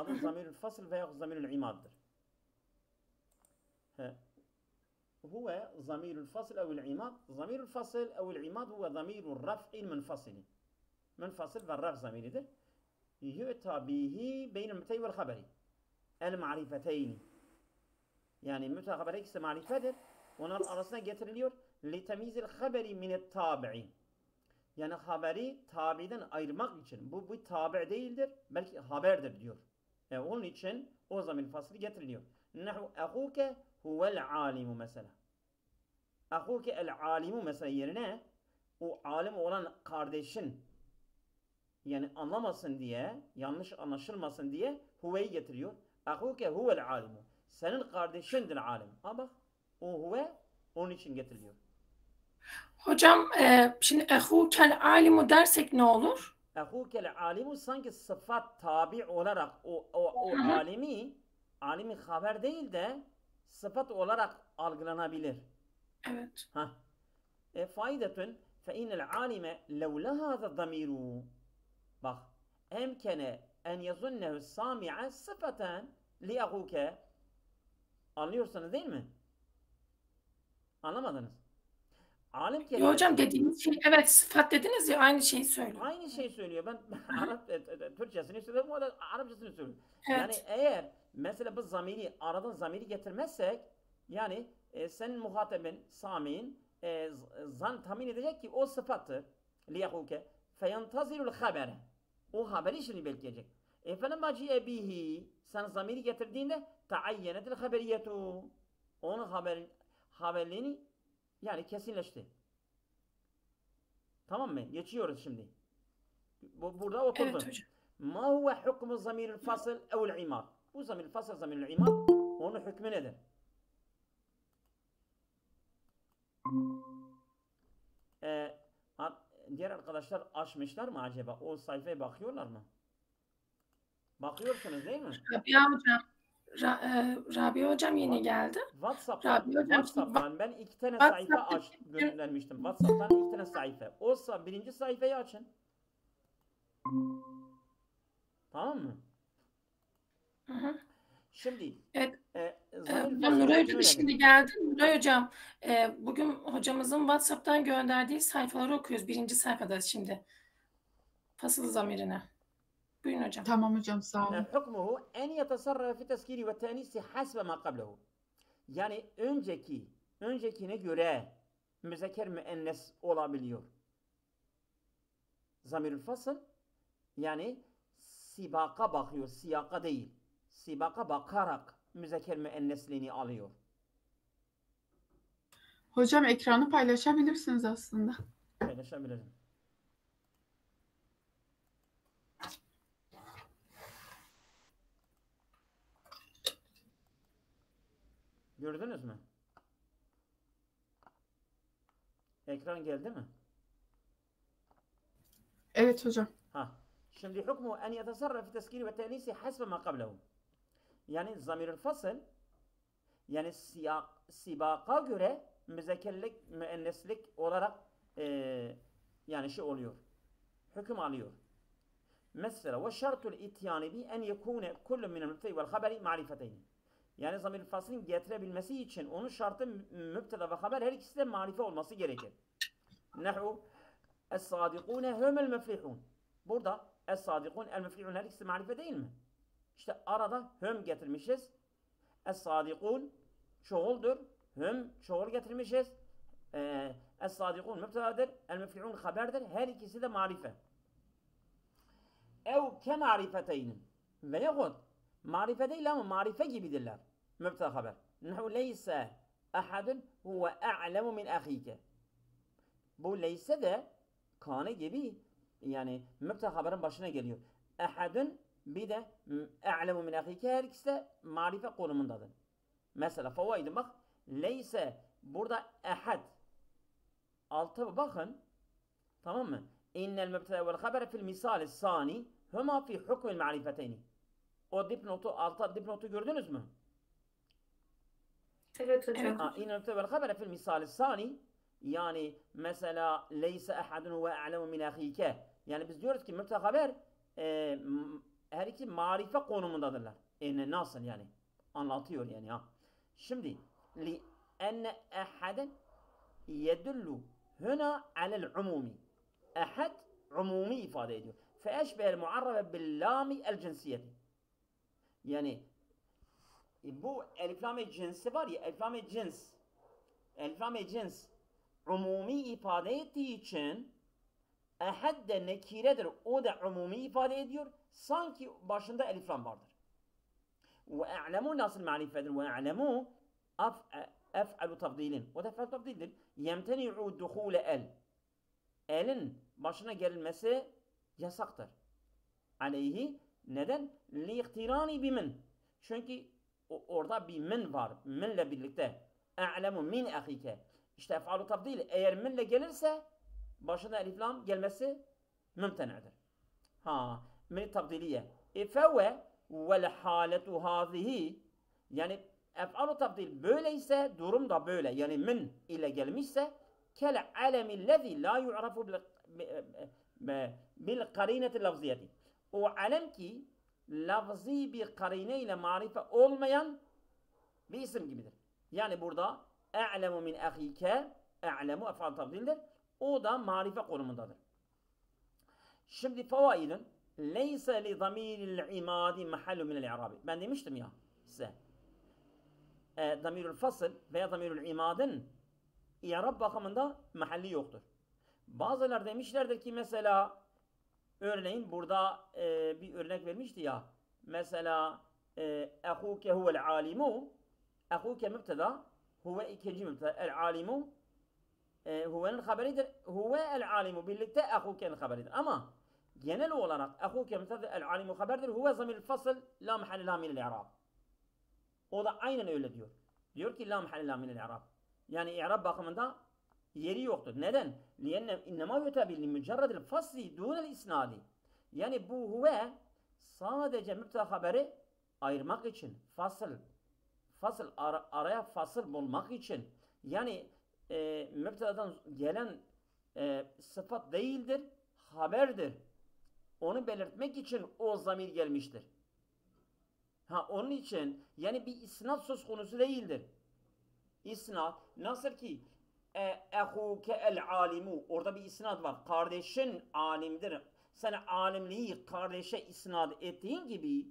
adı zamirül fasıl veya zamirül imaddır. Huve zamirül fasıl ev'l imad. Zamirül fasıl ev'l imad huve zamirul raf'il munfasili. Munfasıl ve raf zamiridir. Yu'ta bihi beynel mübteda vel haberi. El marifeteyni. Yani mübteda haber ikisi marifedir. Onlar arasına getiriliyor. Litemizil haberi minet tabi'i. Yani haberi tabi'den ayırmak için. Bu bir tabi' değildir. Belki haberdir diyor. Onun için o zamir faslı getiriliyor. Nahu ahuke huvel alimu mesela. Ahuke el alimu mesela yerine o alim olan kardeşin yani anlamasın diye, yanlış anlaşılmasın diye huve'yi getiriyor. Ahuke huvel alimu. Senin kardeşindir alim. Ha bak o huve onun için getiriliyor. Hocam şimdi ehukel alimu dersek ne olur? Ehukel alimu sanki sıfat tabi olarak o alimi haber değil de sıfat olarak algılanabilir. Evet. Faidetun fe innel alime levla hâzâ zamiru. Bak. Emkene en yazunnehu sami'a sıfaten li ehuke. Anlıyorsunuz değil mi? Anlamadınız. Alim kelimesi. Hocam dediğiniz şey evet sıfat dediniz ya aynı şeyi söylüyor. Aynı şey söylüyor. Ben Arap Türkçesini söylüyorum, o da Arapçasını söylüyor. Yani Evet. eğer mesela bu zamiri aradan zamiri getirmezsek yani senin muhatabın Sami'in zan tahmin edecek ki o sıfattır. Liyahuke feyantazirul habere. O haberi şimdi bekleyecek. Felemma ci'e bihi sen zamiri getirdiğinde taayyenetil haberiyetu. Onun haberliğini yani kesinleşti. Tamam mı? Geçiyoruz şimdi. Burada oturdu. Evet hocam. Ma huve hukmu zamiril fasıl ev'l imad. Bu zamiril fasıl, zamiril imad onun hükmü nedir? Diğer arkadaşlar açmışlar mı acaba? O sayfaya bakıyorlar mı? Bakıyorsunuz değil mi? Rabia hocam yeni geldi. WhatsApp'tan ben 2 tane sayfa göndermiştim. WhatsApp'tan 2 tane sayfa. O birinci sayfayı açın. Tamam mı? Hı. Şimdi evet. zamir Nuray Hocam şimdi geldi. Nuray Hocam bugün hocamızın WhatsApp'tan gönderdiği sayfaları okuyoruz. Birinci sayfada şimdi. Fasıl zamirine. Buyurun hocam. Tamam hocam sağ olun. Hukmuhu en yetasarrafa fi teskiri ve tenisi hasbe ma qablehu. Yani öncekine göre müzekker müennes olabiliyor. Zamirül fasıl yani sibaka bakıyor, siyaka değil. Sibaka bakarak müzekker müennesliğini alıyor. Hocam ekranı paylaşabilirsiniz aslında. Paylaşabilirim. Gördünüz mü? Ekran geldi mi? Evet hocam. Şimdi hükmü en yetasarraf fi teskiri ve tenisi hasbe ma qablehu. Yani zamirül fasıl yani sibaka göre müzekkerlik, müenneslik olarak yani şey oluyor. Hüküm alıyor. Mesela ve şartul ityani bi en yekune kullu minel mübteda vel haberi marifeteyn. Yani zamirül faslın getirebilmesi için onun şartı mübteda ve haber her ikisi de marife olması gerekir. Nahu es-sadikune humul muflihun. Burada es-sadikun el-muflihun her ikisi marife değil mi? İşte arada hüm getirmişiz. Es-sadikun çoğuldur. Hüm çoğul getirmişiz. Es-sadikun mübtedadır. El-muflihun haberdir. Her ikisi de marife. Ev ke marifeteynin. Ve yahut marife değil ama marife gibidirler. Mübteda haber. Nehu leyse ahadun huve a'lemu min ahike. Bu leyse de kane gibi yani mübteda haberin başına geliyor. Ahadun bir de a'lemu min ahike her ikisi de marife konumundadır. Mesela favaydın bak. Leyse burada ahad. Alta bakın. Tamam mı? İnnel mübteda vel haber fil misal sani huma fi hukmil marifeteyni. O dipnotu, alta dipnotu gördünüz mü? Evet hocam. İnnel mübteda vel haber fil misal sani yani mesela leyse ahadun ve a'lemu min ahike. Yani biz diyoruz ki mübteda haber her iki marife konumundadırlar. Nasıl yani? Anlatıyor yani ha. Şimdi li enne ehaden yedullu huna alel umumi. Ehad umumi ifade ediyor. Feeşbehel muarrabe billami el cinsiyeti. Yani bu elif-lam-i cinsi var ya, elif-lam-i cins. Elif-lam-i cins umumi ifade ettiği için ehad de nekiredir. O da umumi ifade ediyor. Sanki başında elif-lam vardır. Ve a'lemu nasıl marifedir? Ve a'lemu ef'alu tafdilin. O da ef'alu tafdildir. Yemteni'u duhule el. Elin başına gelinmesi yasaktır. Aleyhi. Neden? Li'ihtirani bimin. Çünkü orada bir min var. Minle birlikte. A'lemu min ahike. İşte ef'alu tafdil. Eğer minle gelirse başına elif-lam gelmesi mümtenedir. Ha. Min tafdiliye. Fevve vel haletu hazihi. Yani ef'alu tafdil böyleyse durum da böyle. Yani min ile gelmişse kel alemillezi la yu'rafu bil karineti lafziyeti. O alem ki lafzi bir karine ile marife olmayan bir isim gibidir. Yani burada a'lemu min ahike, a'lemu ef'al tafdildir. O da marife konumundadır. Şimdi fevaidun leyse li zamiril imadi mahallu minel i'rabi. Ben demiştim ya size. Zamirul fasıl veya zamirul imadın i'rab bakımında mahalli yoktur. Bazılar demişlerdir ki mesela örneğin burada bir örnek vermişti ya. Mesela ehuke huvel alimu. Ehuke mübteda. Huve ikinci mübteda. El alimu huve'nin haberidir. Huve el alimu birlikte ehuke'nin haberidir. Ama genel olarak ehuke mübteda el alimu haberdir. Huve zamir fasıl la mahalle la minel i'rab. O da aynen öyle diyor. Diyor ki la mahalle la minel i'rab. Yani i'rab bakımında yeri yoktur. Neden? Lienne innema yutabi li mücerredil fasli dunel isnadi. Yani bu huve sadece mübteda haberi ayırmak için, fasıl araya fasıl bulmak için. Yani mübtedadan gelen sıfat değildir, haberdir. Onu belirtmek için o zamir gelmiştir. Ha onun için yani bir isnat söz konusu değildir. İsnat nasıl ki ehuke el alimu, orada bir isnad var. Kardeşin alimdir. Sen alimliği kardeşe isnad ettiğin gibi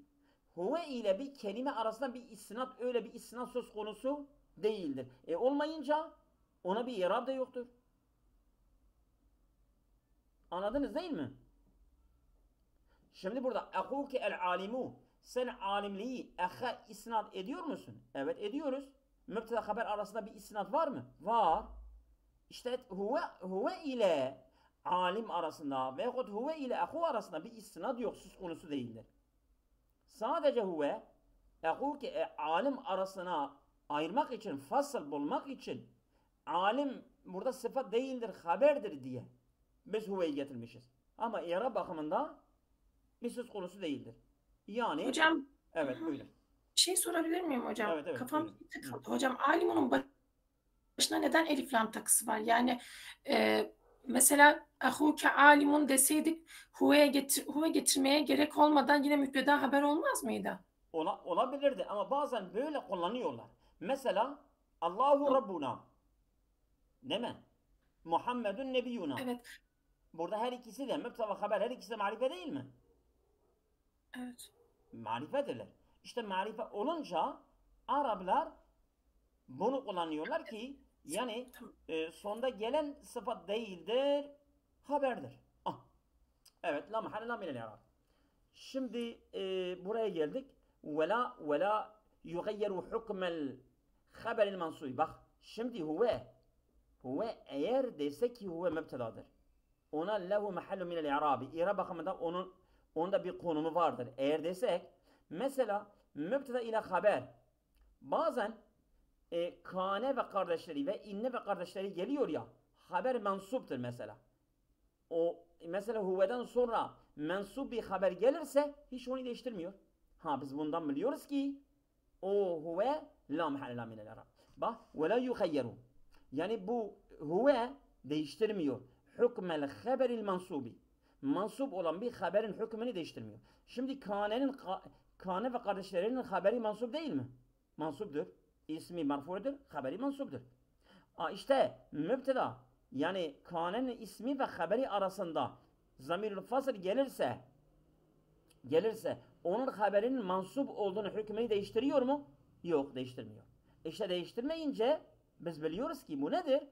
huve ile bir kelime arasında bir isnat, öyle bir isnat söz konusu değildir. Olmayınca ona bir i'rab da yoktur. Anladınız değil mi? Şimdi burada ehuke el alimu, sen alimliği eha isnad ediyor musun? Evet ediyoruz. Mübteda haber arasında bir isnad var mı? Var. İşte huve ile alim arasında veyahut huve ile ehu arasında bir isnad yok, söz konusu değildir. Sadece huve ehuke alim arasına ayırmak için, fasıl bulmak için alim burada sıfat değildir, haberdir diye biz huveyi getirmişiz. Ama i'rab bakımında bir söz konusu değildir. Yani Hocam evet buyurun. bir şey sorabilir miyim hocam? Evet, Kafam buyurun. takıldı. Hocam alimunun başına neden elif lam takısı var? Yani mesela ahuke alimun deseydik huve getirmeye gerek olmadan yine mübteda haber olmaz mıydı? Olabilirdi ama bazen böyle kullanıyorlar. Mesela Allahu Rabbuna, değil mi? Muhammedun Nebiyyuna. Evet. Burada her ikisi de mübteda ve haber, her ikisi de marife değil mi? Evet. Marifedirler. İşte marife olunca Araplar bunu kullanıyorlar ki yani sonda gelen sıfat değildir, haberdir. Evet, la mahalle la minel i'rab. Şimdi buraya geldik. Vela yugayyeru hukmel haberil mansubi. Bak şimdi huve eğer desek ki huve mübtedadır. Ona lehu mahallu minel i'rabi. İ'rab bakımında onda bir konumu vardır. Eğer desek mesela mübteda ile haber bazen kane ve kardeşleri ve inne ve kardeşleri geliyor ya, haber mensuptur mesela. O mesela huveden sonra mensup bir haber gelirse hiç onu değiştirmiyor. Ha biz bundan biliyoruz ki o huve la mahalle la minel i'rab. Bak ve la yukhayyeru. Yani bu huve değiştirmiyor. Hükmel haberil mensubi. mansup olan bir haberin hükmünü değiştirmiyor. Şimdi Kane ve kardeşlerinin haberi mansup değil mi? Mansuptur. İsmi marfu'dur, haberi mansuptur. İşte mübteda yani Kane'nin ismi ve haberi arasında zamirül fasıl gelirse onun haberinin mansup olduğunu hükmünü değiştiriyor mu? Yok, değiştirmiyor. İşte değiştirmeyince biz biliyoruz ki bu nedir?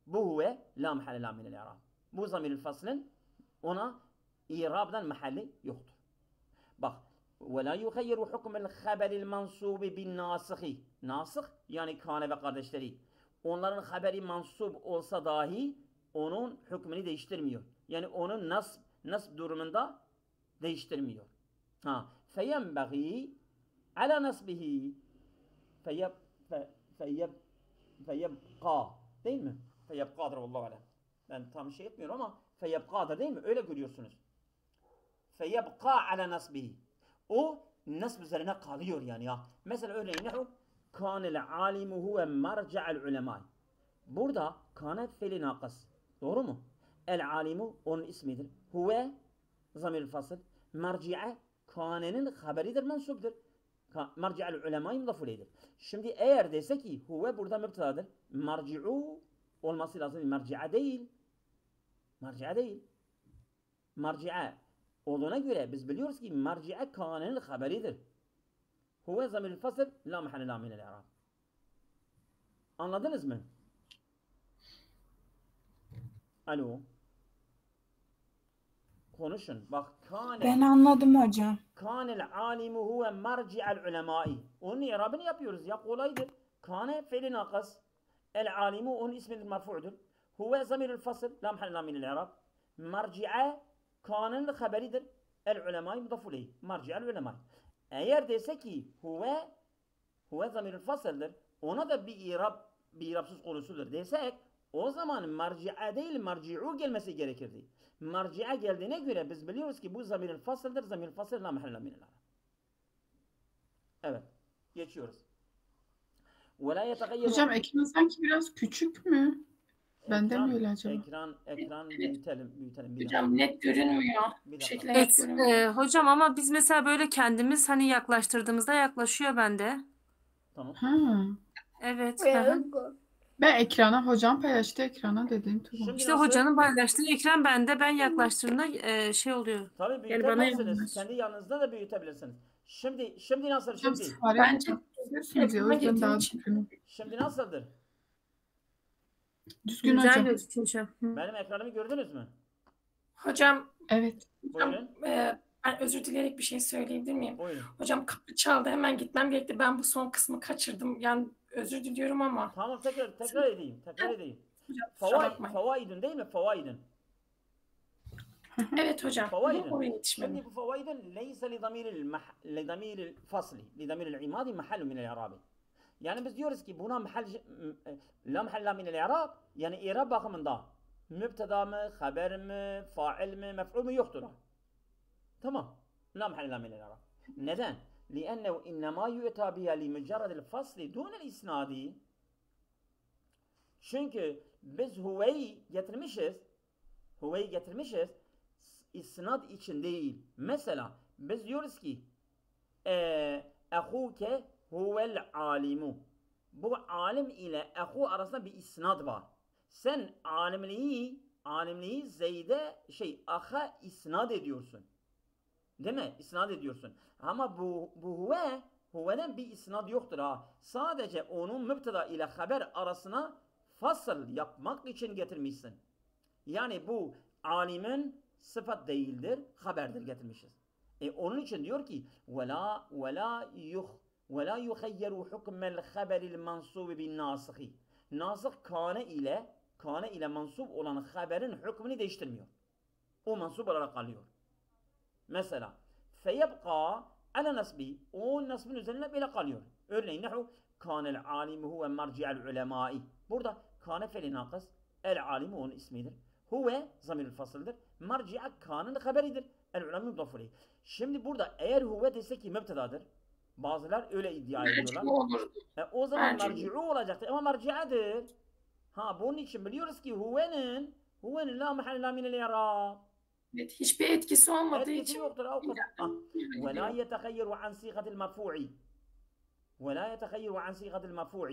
Bu huve la mahalle la minel i'rab. Bu zamirül faslın ona i'rabdan mahalli yoktur. Bak ve la yuhayyiru hukmel haberil mansubi bin nasihi. Nasih yani Kane ve kardeşleri. Onların haberi mansup olsa dahi onun hükmünü değiştirmiyor. Yani onun nasb durumunda değiştirmiyor. Feyenbeği ala nasbihi feyebqa değil mi? Feyebqadır vallahu alem. Ben tam şey etmiyorum ama feyebqadır değil mi? Öyle görüyorsunuz. Feyebqa ala nasbihi. O nasb üzerine kalıyor yani ya. Mesela örneğin nehu kânel alimu huve marca'el ulemâ. Burada kâne fiili nakıs. Doğru mu? El alimu onun ismidir. Huve zamirül fasıl. Marci'e kânenin haberidir, mensuptur. Marci'el ulemâ'yı mudafuleydir. Şimdi eğer dese ki huve burada mübtedadır. Marci'u olması lazım. Marci'e değil. Marci'e değil. Marci'e olduğuna göre biz biliyoruz ki marci'e kânenin haberidir. Huve zamirül fasıl la mahalle la minel i'rab. Anladınız mı? Alo. Konuşun. Bak Ben anladım hocam. Kânel alimu huve marci'el ulemâi. Onun i'rabını yapıyoruz ya, kolaydır. Kâne fiili nakıs. El alimu onun ismidir, marfu'dur. Huve zamirül fasıl la mahalle la minel i'rab. Marci'e kânenin haberidir. El ulemâi mudafuleyh. Marci'el ulemâi. Eğer dese ki huve zamirül fasıldır, ona da bir irapsız konusudur desek, o zaman marci'e değil marci'u gelmesi gerekirdi. Marci'e geldiğine göre biz biliyoruz ki bu zamirül fasıldır. Zamirül fasıl la mahalle minel i'rab. Evet. Geçiyoruz. Hocam ekran sanki biraz küçük mü? Bende mi öyle acaba? Ekran büyütelim. Hocam net görünmüyor. Bu şekilde net görünmüyor. Hocam ama biz mesela böyle kendimiz hani yaklaştırdığımızda yaklaşıyor bende. Tamam. Ha. Evet. Ben ekrana, hocam paylaştı ekrana dedim. Tamam. Şimdi İşte nasıl? hocanın paylaştığı ekran bende, ben yaklaştırdığımda şey oluyor. Tabii Yani bana büyütebilirsiniz. Kendi yanınızda da büyütebilirsiniz. Şimdi nasıl? Hocam Şimdi. Bence yapıyorsunuz ya, o yüzden daha düzgün. Şimdi nasıldır? Düzgün Güzel hocam. gözüküyor hocam. Benim ekranımı gördünüz mü? hocam, Evet. Buyurun. ben özür dileyerek bir şey söyleyebilir miyim? Buyurun. Hocam kapı çaldı, hemen gitmem gerekti. Ben bu son kısmı kaçırdım. Yani özür diliyorum ama. Tamam, tekrar edeyim. Hocam, kusura Favaid, bakmayın. favaidin değil mi? Favaidin. Evet hocam. Favaidin. Oraya yetişmedim. Şimdi bu favaidin leyse li damiril fasli, li damiril imadi mahallu minel i'rabi. Yani biz diyoruz ki buna la mahalla minel i'rab, yani i'rab bakımında mübteda mı, haber mi, fail mi, mef'ul mu yoktur. Tamam. La mahalla minel i'rab. Neden? لأنه إنما يؤتى بها لمجرد الفصل دون الإسناد. Çünkü biz huveyi getirmişiz isnad için değil. Mesela biz diyoruz ki ehuke huvel alimu. Bu alim ile ehu arasında bir isnad var. Sen alimliği Zeyd'e aha isnad ediyorsun. Değil mi? İsnad ediyorsun. Ama bu huve'den bir isnad yoktur ha. Sadece onun mübteda ile haber arasına fasıl yapmak için getirmişsin. Yani bu alimin sıfat değildir, haberdir getirmişiz. Onun için diyor ki وَلَا يُخَيَّرُ حُكْمَ الْخَبَرِ الْمَنْصُوبِ بِالنَّاسِخِ. Nasih kâne ile mansup olan haberin hükmünü değiştirmiyor. O mansup olarak kalıyor. Mesela feyebqa ala nasbi, o nasbın üzerine böyle kalıyor. Örneğin nehu kânel alimu huve marci'el ulemâi. Burada kâne fiili nakıs, el alimu onun ismidir. Huve zamirül fasıldır. Marci'e kâne'nin haberidir. El ulema mudafuleyh. Şimdi burada eğer huve dese ki mübtedadır. Bazılar öyle iddia ediyorlar. O zaman marci'u olacaktır ama marci'edir. Bunun için biliyoruz ki huve'nin la mahalle la minel i'rab. Evet, hiçbir etkisi olmadığı etkisi için yoktur. O kadar. Ah. gidiyor. ولا يتخير عن صيغة المرفوع ولا يتخير عن صيغة المرفوع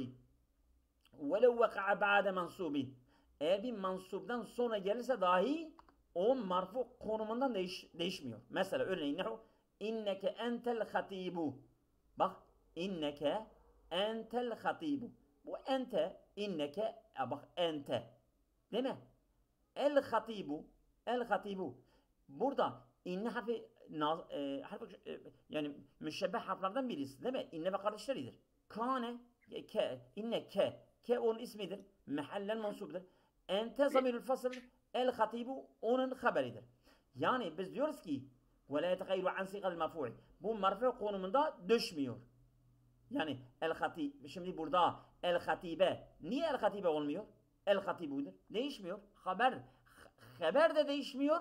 ولو وقع بعد منصوبه. Eğer bir mansubdan sonra gelirse dahi o marfu konumundan değişmiyor. Mesela örneğin nehu inneke entel hatibu. Bak inneke entel hatibu. Bu ente inneke bak ente. Değil mi? El hatibu. El hatibu. Burada inne harfi yani müşebbeh harflerden birisi değil mi? İnne ve kardeşleridir. Kane inne ke onun ismidir. Mehallen mansubdur. Ente zamirül fasıl el hatibu onun haberidir. Yani biz diyoruz ki ve la yetegayru an sigal marfu'. Bu marfu konumunda düşmüyor. Yani el hatib şimdi burada el hatibe niye el hatibe olmuyor? El hatibudur. Değişmiyor. Haber de değişmiyor.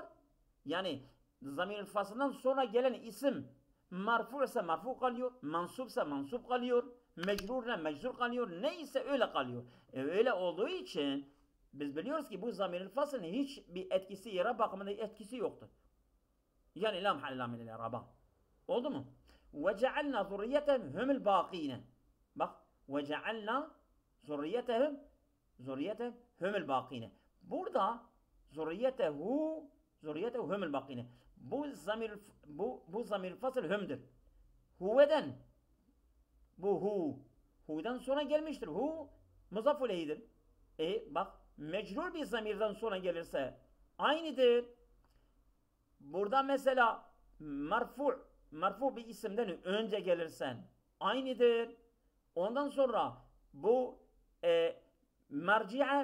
Yani zamirül fasıldan sonra gelen isim marfu ise marfu kalıyor, mansupsa mansup kalıyor, mecrurla mecrur kalıyor, neyse öyle kalıyor. Öyle olduğu için biz biliyoruz ki bu zamirül fasılın hiçbir etkisi, yere bakımında etkisi yoktur. Yani la mahalle min el-i'raba. Oldu mu? Ve cealna zurriyetehum humul baqine. Bak ve cealna zurriyetehum humul baqine. Burada zurriyetehu humul baqine. Bu zamir fasıl hümdür. Huve'den bu hu'dan sonra gelmiştir. Hu muzaf ileyhidir. Bak mecrur bir zamirden sonra gelirse aynıdır. Burada mesela marfu bir isimden önce gelirsen aynıdır. Ondan sonra bu merci'e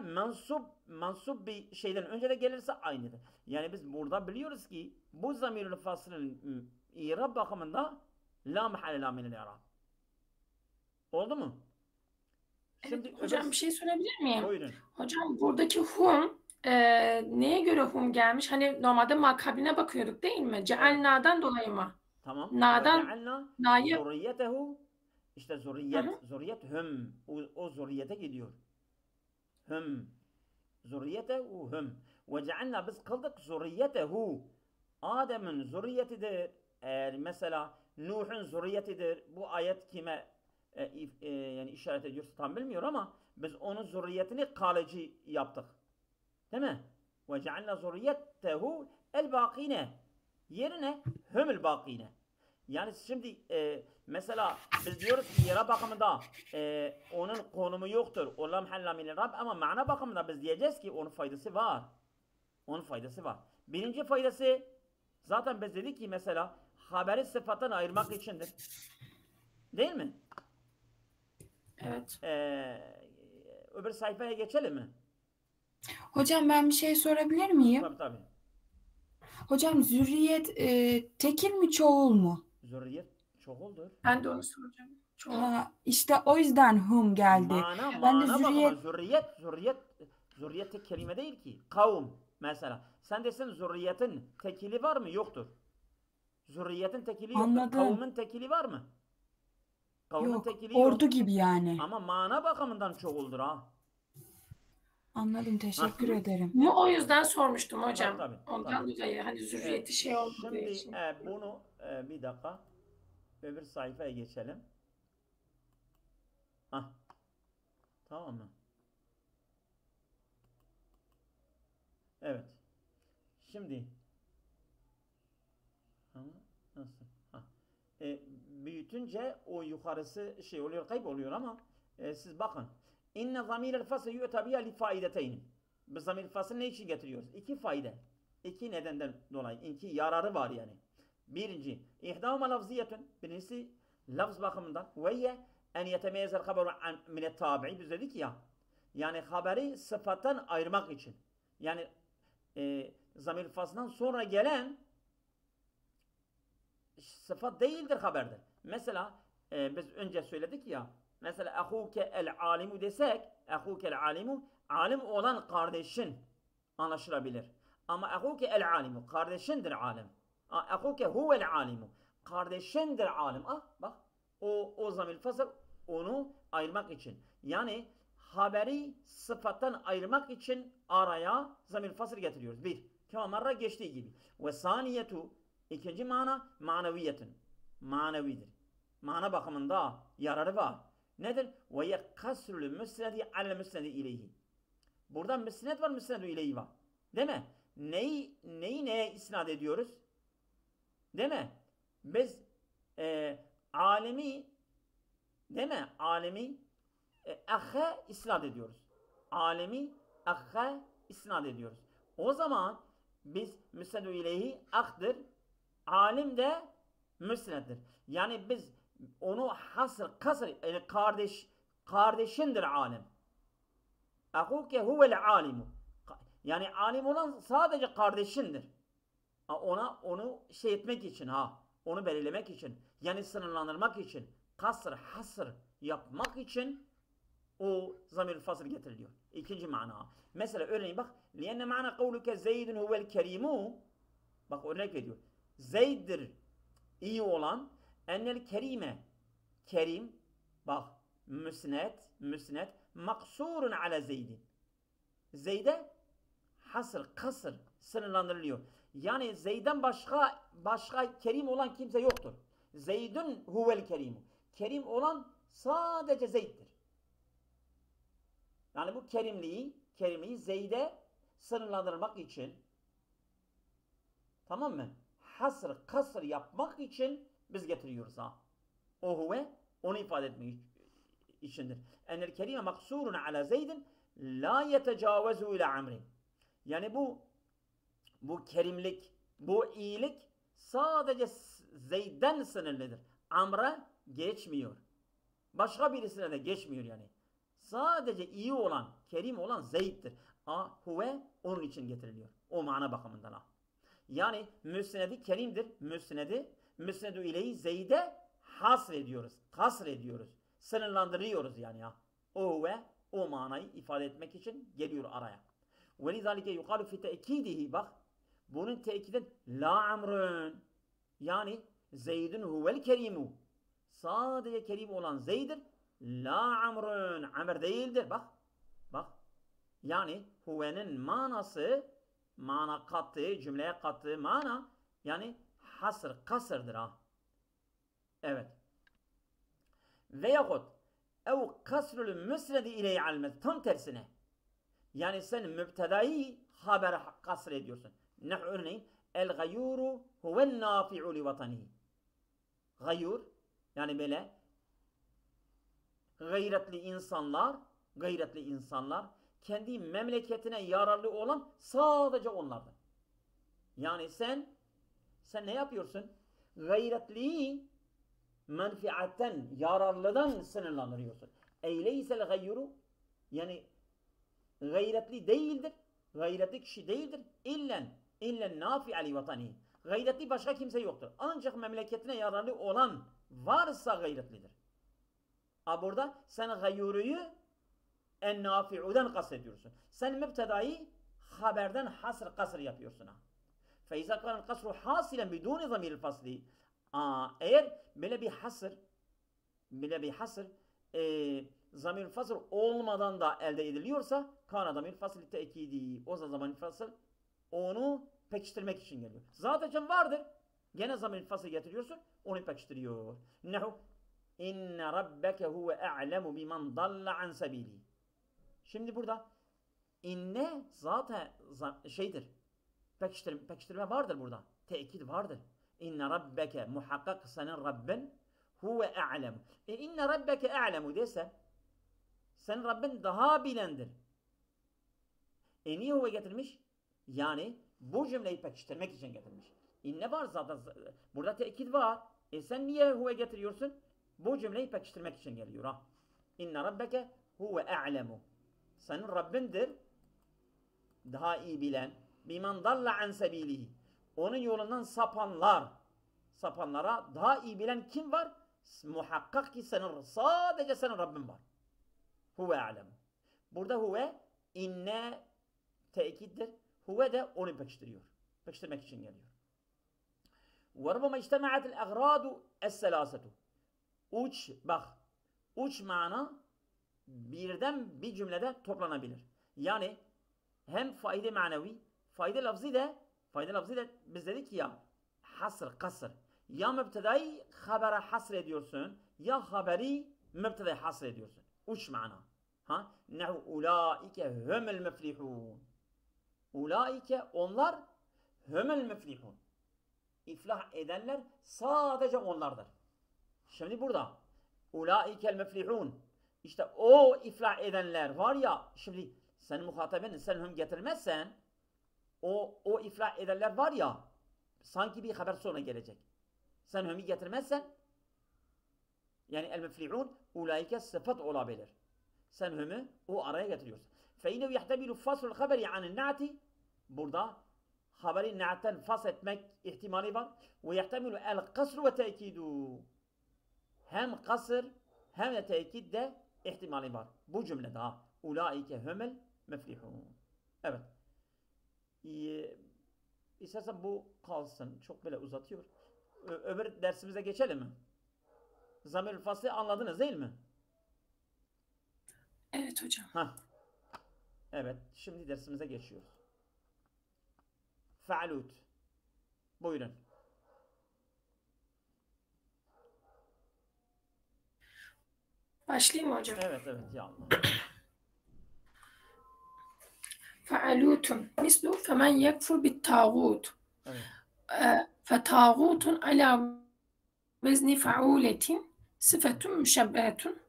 mansup bir şeyden önce de gelirse aynıdır. Yani biz burada biliyoruz ki bu zamirül fasılın i'rab bakımında la mahalle la minel i'rab. Oldu mu? Şimdi hocam bir şey sorabilir miyim? Buyurun. Hocam buradaki hum neye göre hum gelmiş? Hani normalde makabline bakıyorduk değil mi? Cealna'dan dolayı mı? Tamam. Na'dan na'yı zurriyetehu işte zurriyet hüm o zurriyete gidiyor. Hüm zurriyetehu hüm ve cealna biz kıldık zurriyetehu Adem'in zurriyetidir. Eğer mesela Nuh'un zurriyetidir. Bu ayet kime yani işaret ediyorsa tam bilmiyor ama biz onun zurriyetini kaleci yaptık. Değil mi? Ve cealna zurriyetehu el baqine yerine humul baqine. Yani şimdi mesela biz diyoruz ki yere bakımında onun konumu yoktur. Olam halla minel rab ama mana bakımında biz diyeceğiz ki onun faydası var. Onun faydası var. Birinci faydası zaten biz dedik ki mesela haberi sıfattan ayırmak içindir. Değil mi? evet. Öbür sayfaya geçelim mi? Hocam ben bir şey sorabilir miyim? Tabii tabii. Hocam zürriyet tekil mi çoğul mu? Zürriyet çoğuldur. Ben de onu soracağım. Çok. İşte o yüzden hum geldi. Ben de zürriyet tek kelime değil ki. Kavm mesela. Sen desin zürriyetin tekili var mı? Yoktur. Zürriyetin tekili yoktur. Anladım. Kavmin tekili var mı? Kavmin Yok, tekili ordu yok. gibi yani. Ama mana bakımından çoğuldur ha. Anladım, teşekkür ederim. Mu o yüzden sormuştum hocam. Tabii, Ondan tabii. dolayı hani zürriyeti şey oldu Şimdi için. bunu bir dakika öbür sayfaya geçelim. Tamam mı? Evet. Şimdi nasıl? Büyütünce o yukarısı şey oluyor, kayboluyor ama siz bakın. İnne zamirel fasl yu'tabiya li faideteyn. Bu zamir fasl ne için getiriyoruz? İki fayda. İki nedenden dolayı. İki yararı var yani. Birinci, ihdâhuma lafziyetun. Birincisi lafz bakımından. Ve en yetemeyezel haberu minet tabi'i. Biz dedik ya. Yani haberi sıfattan ayırmak için. Yani zamir faslından sonra gelen sıfat değildir, haberdir. Mesela biz önce söyledik ya. Mesela ahuke el alimu desek, ahuke el alimu, alim olan kardeşin anlaşılabilir. Ama ahuke el alimu, kardeşindir alim. Ahuke huvel alimu, kardeşindir alim. Bak o zamir fasıl onu ayırmak için. Yani haberi sıfattan ayırmak için araya zamir fasıl getiriyoruz. Bir. Kamarra geçtiği gibi. Ve saniyetu ikinci mana maneviyetin. Manevidir. Mana bakımında yararı var. Nedir? Ve yekasrül müsnedi alel müsnedi ileyhi. Burada müsned var, müsnedü ileyhi var. Değil mi? Neyi neye isnat ediyoruz? Değil mi? Biz alemi değil mi? Alemi ahhe isnat ediyoruz. Alemi ahhe isnat ediyoruz. O zaman biz müsnedü ileyhi ahdır. Alim de müsneddir. Yani biz onu kasır yani kardeşindir alim. Ahuke huvel alimu. Yani alim olan sadece kardeşindir. Onu şey etmek için onu belirlemek için, yani sınırlandırmak için, hasır yapmak için o zamir-ül fasıl getiriliyor. İkinci mana. Mesela örneğin bak, لِيَنَّ مَعْنَا قَوْلُكَ زَيْدٌ هُوَ الْكَرِيمُ. Bak örnek veriyor. Zeyd'dir iyi olan, ennel kerime, kerim, bak müsnet, maksurun ala Zeyd'in. Zeyd'e kasır sınırlandırılıyor. Yani Zeyd'den başka kerim olan kimse yoktur. Zeydun huvel kerimu. Kerim olan sadece Zeyd'dir. Yani bu kerimliği Zeyd'e sınırlandırmak için, tamam mı? Kasır yapmak için biz getiriyoruz O huve onu ifade etmek içindir. Enel kerime maksurun ala Zeydin la yetecavazu ila amrin. Yani bu kerimlik, bu iyilik sadece Zeyd'den sınırlıdır. Amr'a geçmiyor. Başka birisine de geçmiyor yani. Sadece iyi olan, kerim olan Zeyd'dir. Huve onun için getiriliyor. O mana bakımından Yani müsnedi kerimdir. Müsnedü ileyhi Zeyd'e kasr ediyoruz. Sınırlandırıyoruz yani O huve o manayı ifade etmek için geliyor araya. وَلِذَٰلِكَ يُقَالُ فِي تَأْكِيدِهِ Bak, bunun tekiden la amrun. Yani Zeydun huvel kerimu. Sadece kerim olan Zeyd'dir. La amrun. Amr değildir. Bak. Yani huvenin manası, cümleye kattığı mana, yani kasırdır Evet. Veyahut ev kasrül müsnedi ileyhi almet. Tam tersine. Yani sen mübtedayı haber kasr ediyorsun. Örneğin el gayuru huven nafi'u li vatanihi. Gayur yani böyle gayretli insanlar kendi memleketine yararlı olan sadece onlardır. Yani sen ne yapıyorsun? Gayretliyi menfiatten, yararlıdan sınırlandırıyorsun. Eyleysel gayuru yani gayretli değildir. Gayretli kişi değildir. İllen nafi'a li vatanihi. Gayretli başka kimse yoktur. Ancak memleketine yararlı olan varsa gayretlidir. Burada sen gayuruyu en nafi'udan kastediyorsun. Sen mübtedayı haberden kasr yapıyorsun. Feyza kanel kasru hasilen biduni zamiril fasli. Eğer böyle bir hasır zamir fasıl olmadan da elde ediliyorsa kana zamir fasıl tekidi. O zaman fasıl onu pekiştirmek için geliyor. Zaten vardır. Gene zamir fasıl getiriyorsun. Onu pekiştiriyor. Nehu inne rabbeke huve a'lemu biman dalla an sabili. Şimdi burada inne zaten şeydir. Pekiştirme vardır burada. Tekid vardır. İnne rabbeke muhakkak senin Rabbin huve a'lemu. İnne rabbeke a'lemu dese senin Rabbin daha bilendir. Niye huve getirmiş? Yani bu cümleyi pekiştirmek için getirmiş. İnne var zaten. Burada tekid var. Sen niye huve getiriyorsun? Bu cümleyi pekiştirmek için geliyor. İnne rabbeke huve a'lemu. Senin Rabbindir. Daha iyi bilen. Biman dalla an sebilihi. Onun yolundan sapanlara daha iyi bilen kim var? Muhakkak ki sadece senin Rabbin var. Huve alemu. Burada huve inne tekittir. Huve de onu pekiştiriyor. Pekiştirmek için geliyor. وَرَبَمَا اِجْتَمَعَتِ الْاَغْرَادُ السَّلَاسَةُ Uç mana birden bir cümlede toplanabilir. Yani hem faide manevi fayda lafzı da biz dedik ya hasr, kasr. Ya mübtedayı habere hasr ediyorsun ya haberi mübtedayı hasr ediyorsun. Uç mana. Ha? Nehu ulaike humul meflihun. Ulaike onlar humul meflihun. İflah edenler sadece onlardır. Şimdi burada ulaikel meflihun. İşte o iflah edenler var ya, şimdi sen muhatabın sen hüm getirmezsen o iflah edenler var ya, sanki bir haber sonra gelecek. Sen hümü getirmezsen, yani el meflihun ulaike sıfat olabilir. Sen hümü o araya getiriyorsun. فَاِنَوْ يَحْتَمِلُ فَصْلُ الْخَبَرِ عَنِ النَّعْتِ. Burada haberi na'ten fas etmek ihtimali var. وَيَحْتَمِلُ الْقَصْرُ وَتَأْكِيدُ. Hem kasır hem de tekid de ihtimali var. Bu cümle daha. Ulaike humul meflihun. Evet. İstersen bu kalsın. Çok böyle uzatıyor. Öbür dersimize geçelim mi? Zamir-ül faslı anladınız değil mi? Evet hocam. Hah. Evet. Şimdi dersimize geçiyoruz. Fa'lut. Buyurun. Başlayayım mı hocam? Evet ya Allah. Fe'alutun mislu femen yekfur bit-tağut. Evet. Fetağutun ala vezni fa'uletin sıfetun müşebbehetun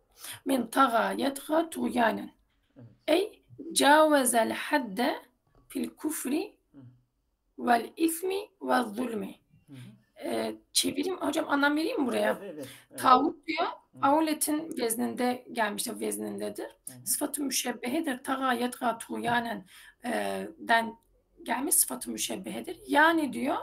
min taga yedga tuğyanen. Ey cavezel hadde fil kufri vel ismi vel zulmi. Çevireyim hocam, anlam vereyim mi buraya? Evet. Tağut diyor, auletin vezninde gelmiştir, veznindedir. Sıfatı müşebbehedir. Taga yedga tuğyanen den gelmiş sıfatı müşebbehedir. Yani diyor,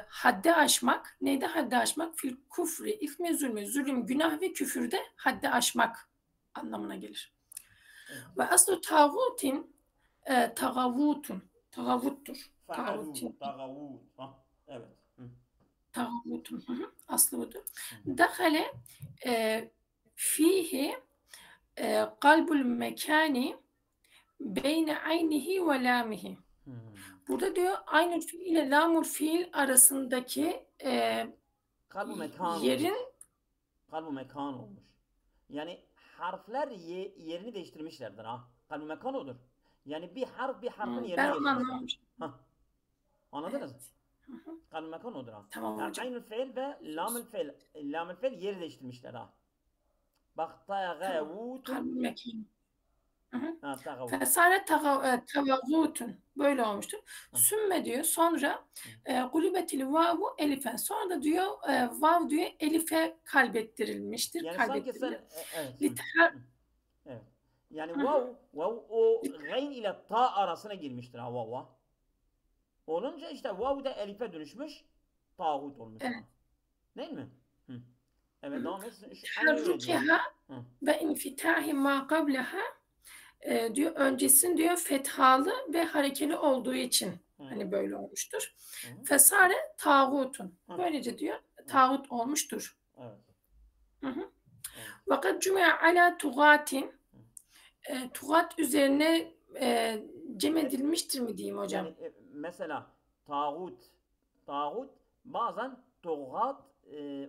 haddi aşmak, neyde haddi aşmak? Fil kufri, ismi zulmü, zulüm, günah ve küfürde haddi aşmak anlamına gelir. Ve aslu tağutin tagavutun, tagavuttur. Tağavut. Evet. Tağutun. Aslı budur. Dahale fihi kalbul mekani beyne aynihi ve lamihi. Burada diyor aynı fiil ile lamul fiil arasındaki yerin kalbu mekan olmuş. Yani harfler yerini değiştirmişlerdir ha. Kalbu mekan odur. Yani bir harf bir harfin yerini değiştirmişler. Anladınız mı? Kalbu mekan odur ha. Tamam yani hocam. aynı fiil ve lamul fiil yeri değiştirmişler ha. Bak tagavut. Kalbul mekani. Tagavut. Fesare tavavutun böyle olmuştur. Sümme diyor sonra gulubetil vavu elifen. Sonra da diyor vav diyor elife kalbettirilmiştir. Yani sanki sen evet. Evet. Yani vav o gayn ile ta arasına girmiştir ha vav. Olunca işte vav da elife dönüşmüş, tağut olmuş. Evet. Değil mi? Evet, devam et. Terrukiha ve infitahi ma qablaha diyor öncesin diyor fethalı ve harekeli olduğu için hani böyle olmuştur. Fesare tağutun. Böylece diyor tağut olmuştur. Evet. Fakat cümle ala tugatin tugat üzerine cem edilmiştir mi diyeyim hocam? Yani, mesela tağut bazen tugat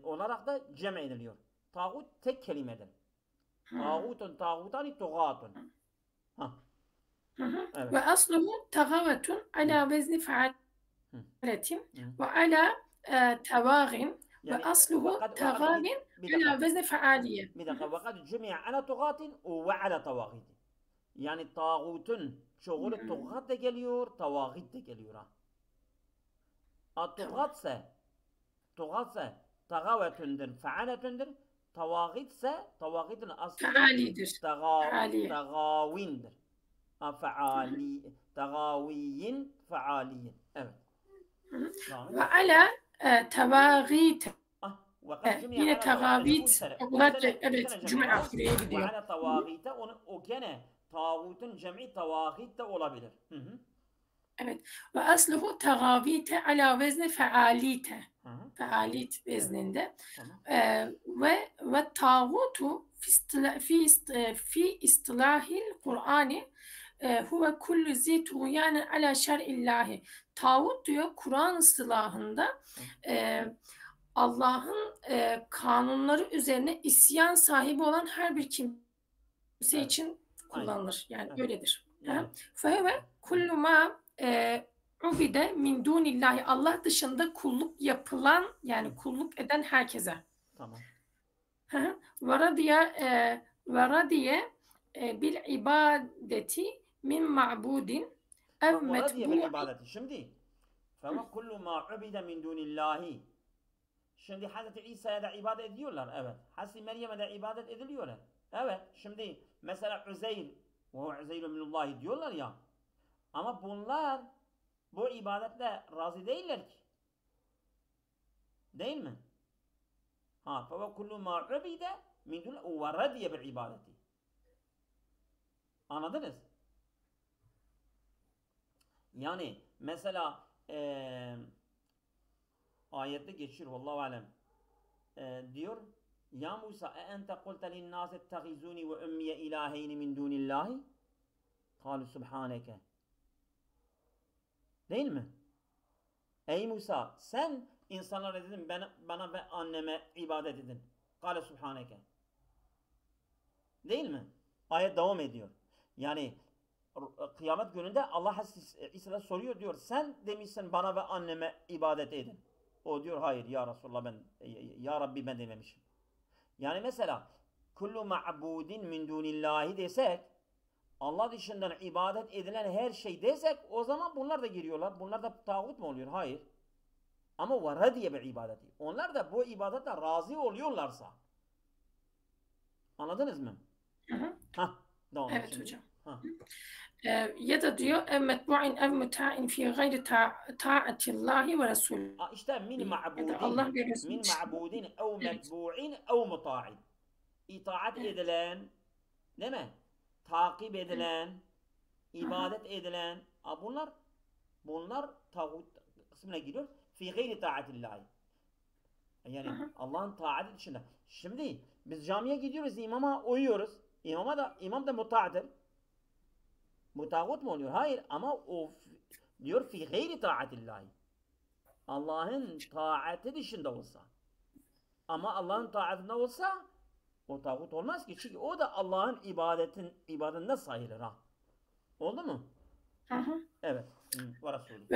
olarak da cem ediliyor. Tağut tek kelimedir. Tağutani tugatun. Evet. Ve asluhu tagavetun ala vezni faaletin ve ala tevagin ve asluhu tagavin ala vezni faaliye. Bir dakika. Vakat cümi'a ala tugatin ve ala tavagit. Yani tağutun çoğulu tugat da geliyor, tavagit de geliyor ha. Tugatse tagavetundur, faaletundur. Tavagitse tavagitin aslı Faalidir. tagavindir. Tagaviyin faaliyin. Evet. Ve ala tevagit. Yine tagavit. Evet, cümle akhireye gidiyor. Ve ala tavagite o gene tağutun cem'i tavagit de olabilir. Evet. Ve asluhu tagavite ala vezni faalite. Faalit vezninde. Ve tağutu fi istilahil Kur'ani huve kullu zi tuğyanen ala şer'illahi. Tağut diyor Kur'an ıstılahında Allah'ın kanunları üzerine isyan sahibi olan her bir kimse için kullanılır. Yani öyledir. Fehve kullu ma ubide min dunillahi. Allah dışında kulluk yapılan, yani kulluk eden herkese. Tamam. Ve radiye bil ibadeti min ma'budin ev metbu'in. Şimdi فَوَ كُلُّ مَا عُبِدَ مِنْ دُونِ اللّٰهِ. Şimdi Hazreti İsa'ya da ibadet ediyorlar. Evet. Hazreti Meryem'e de ibadet ediliyorlar. Evet. Şimdi mesela Üzeyr ve Üzeyr minullah diyorlar ya. Ama bunlar bu ibadetle razı değiller ki. Değil mi? فَوَ كُلُّ مَا عُبِدَ مِنْ دُونِ اللّٰهِ وَرَدِيَ بِالْعِبَادَةِ. Anladınız? Yani mesela ayette geçiyor vallahu alem, diyor ya Musa ente kulte linnâse ettehizûni ve ummiye ilâheyni min dûnillâhi kâlu subhâneke. Değil mi? Ey Musa, sen insanlara dedin bana ve anneme ibadet edin. Kâle subhâneke. Değil mi? Ayet devam ediyor. Yani kıyamet gününde Allah İsa'ya soruyor, diyor sen demişsin bana ve anneme ibadet edin. O diyor hayır ya Resulullah, ya Rabbi ben dememişim. Yani mesela kullu ma'budin min dunillahi desek, Allah dışından ibadet edilen her şey desek, o zaman bunlar da giriyorlar. Bunlar da tağut mu oluyor? Hayır. Ama ve radiye bir ibadeti. Onlar da bu ibadetle razı oluyorlarsa. Anladınız mı? Devam evet şimdi. hocam. Ya da diyor ev metbu'in ev muta'in fi gayri ta'atillahi ve resulü. İşte min ma'budin ev metbu'in ev muta'in. İtaat edilen, değil mi? Takip edilen, ibadet edilen, bunlar tağut kısmına giriyor. Fi gayri ta'atillahi. Yani Allah'ın taati dışında. Şimdi biz camiye gidiyoruz, imama uyuyoruz. İmam da muta'dır. Bu tağut mu oluyor? Hayır, ama o diyor fi gayri taatillahi. Allah'ın taati dışında olsa. Ama Allah'ın taatinde olsa o tağut olmaz ki. Çünkü o da Allah'ın ibadetinde sayılır ha. Oldu mu? Evet. Ve Resulü.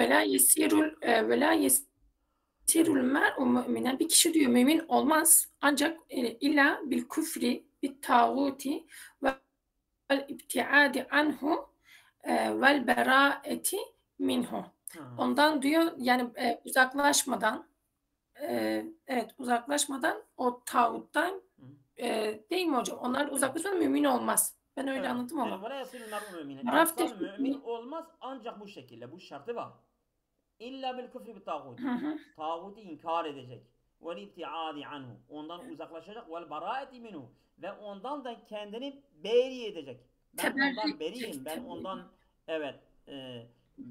Ve la yesirul mer'u mu'minen. Bir kişi diyor mümin olmaz ancak illa bil küfri bit tağuti ve ibtiadi anhu vel beraeti minhu. Ondan diyor yani uzaklaşmadan o tağuttan değil mi hocam? Onlar uzaklaşmadan mümin olmaz. Ben öyle anladım ama. İnsan mümin olmaz ancak bu şekilde. Bu şartı var. İlla bil küfri bi tağut. Tağutu inkar edecek. Vel ibtiadi anhu. Ondan uzaklaşacak. Vel beraeti minhu. Ve ondan da kendini beri edecek. Ben ondan beriyim. Ben ondan